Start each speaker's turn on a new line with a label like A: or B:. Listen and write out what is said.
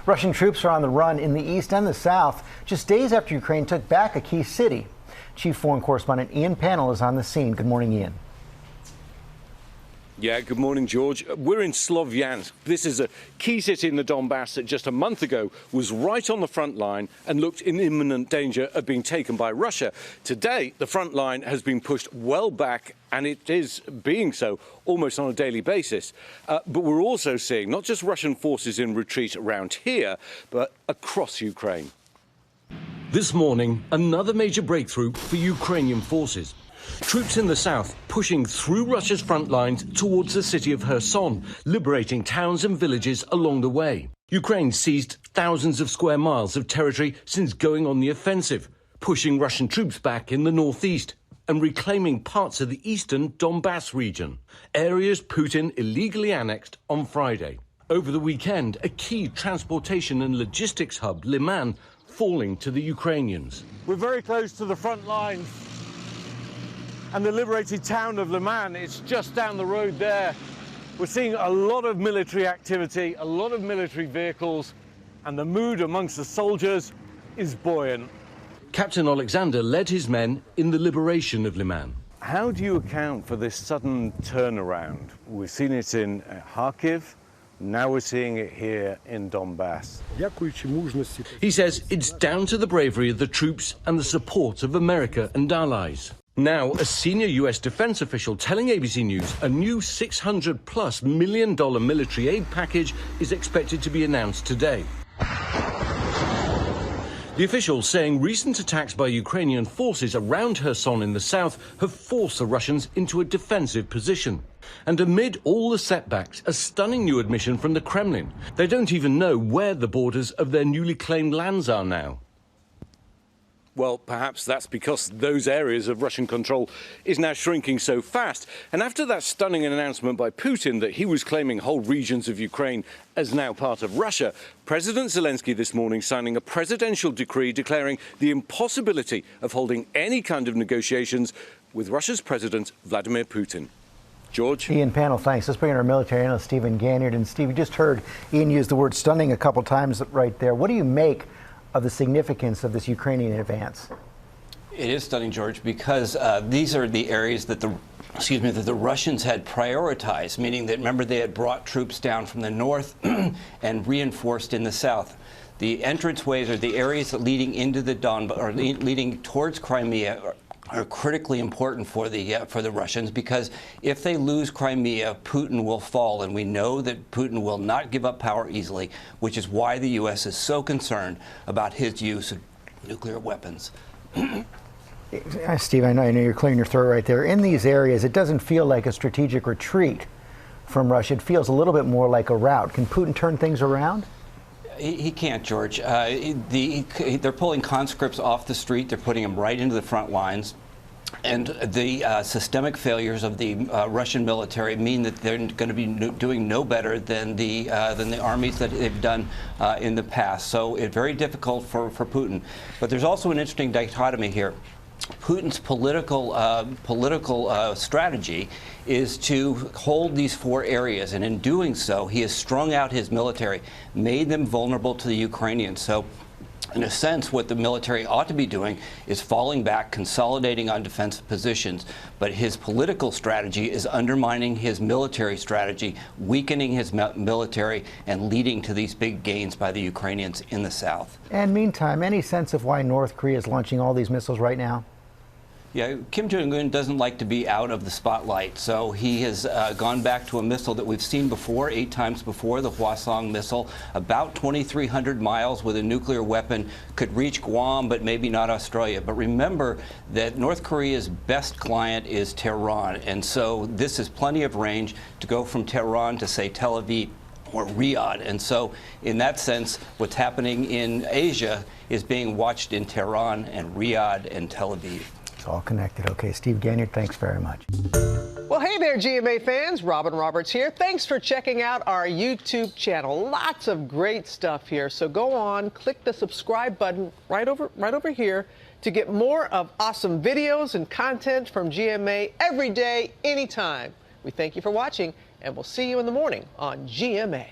A: Russian troops are on the run in the east and the south, just days after Ukraine took back a key city. Chief Foreign Correspondent Ian Pannell is on the scene. Good morning, Ian.
B: Yeah, good morning, George. We're in Slovyansk. This is a key city in the Donbass that just a month ago was right on the front line and looked in imminent danger of being taken by Russia. Today, the front line has been pushed well back, and it is being so almost on a daily basis. But we're also seeing not just Russian forces in retreat around here, but across Ukraine.
C: This morning, another major breakthrough for Ukrainian forces. Troops in the south pushing through Russia's front lines towards the city of Kherson, liberating towns and villages along the way. Ukraine seized thousands of square miles of territory since going on the offensive, pushing Russian troops back in the northeast and reclaiming parts of the eastern Donbass region, areas Putin illegally annexed on Friday. Over the weekend, a key transportation and logistics hub, Liman, falling to the Ukrainians.
B: We're very close to the front lines and the liberated town of Liman. It's just down the road there. We're seeing a lot of military activity, a lot of military vehicles, and the mood amongst the soldiers is buoyant.
C: Captain Alexander led his men in the liberation of Liman.
B: How do you account for this sudden turnaround? We've seen it in Kharkiv. Now we're seeing it here in Donbass.
C: He says it's down to the bravery of the troops and the support of America and allies. Now, a senior U.S. defense official telling ABC News a new $600+ million military aid package is expected to be announced today. The official saying recent attacks by Ukrainian forces around Kherson in the south have forced the Russians into a defensive position. And amid all the setbacks, a stunning new admission from the Kremlin. They don't even know where the borders of their newly claimed lands are now.
B: Well, perhaps that's because those areas of Russian control is now shrinking so fast. And after that stunning announcement by Putin that he was claiming whole regions of Ukraine as now part of Russia, President Zelensky this morning signing a presidential decree declaring the impossibility of holding any kind of negotiations with Russia's President Vladimir Putin. George?
A: Ian Pannell, thanks. Let's bring in our military analyst, Stephen Ganyard. And Steve, you just heard Ian use the word stunning a couple times right there. What do you make of the significance of this Ukrainian advance?
D: It is stunning, George, because these are the areas that the Russians had prioritized, meaning that, remember, they had brought troops down from the north and reinforced in the south. The entranceways are the areas that leading into the Donbass, or leading towards Crimea, are critically important for the Russians, because if they lose Crimea, Putin will fall, and we know that Putin will not give up power easily, which is why the U.S. is so concerned about his use of nuclear weapons.
A: Steve, I know you're clearing your throat right there. In these areas, it doesn't feel like a strategic retreat from Russia. It feels a little bit more like a rout. Can Putin turn things around?
D: He can't, George. They're pulling conscripts off the street. They're putting them right into the front lines. And the systemic failures of the Russian military mean that they're going to be doing no better than the armies that they've done in the past. So it's very difficult for Putin. But there's also an interesting dichotomy here. Putin's political strategy is to hold these four areas, and in doing so, he has strung out his military, made them vulnerable to the Ukrainians. So, in a sense, what the military ought to be doing is falling back, consolidating on defensive positions. But his political strategy is undermining his military strategy, weakening his military, and leading to these big gains by the Ukrainians in the south.
A: And meantime, any sense of why North Korea is launching all these missiles right now?
D: Yeah, Kim Jong-un doesn't like to be out of the spotlight, so he has gone back to a missile that we've seen before, 8 times before, the Hwasong missile, about 2,300 miles with a nuclear weapon, could reach Guam, but maybe not Australia. But remember that North Korea's best client is Tehran, and so this is plenty of range to go from Tehran to, say, Tel Aviv or Riyadh. And so, in that sense, what's happening in Asia is being watched in Tehran and Riyadh and Tel Aviv.
A: It's all connected. Okay, Steve Ganyard, thanks very much.
E: Well, hey there, GMA fans. Robin Roberts here. Thanks for checking out our YouTube channel. Lots of great stuff here. So go on, click the subscribe button right over here to get more of awesome videos and content from GMA every day, anytime. We thank you for watching, and we'll see you in the morning on GMA.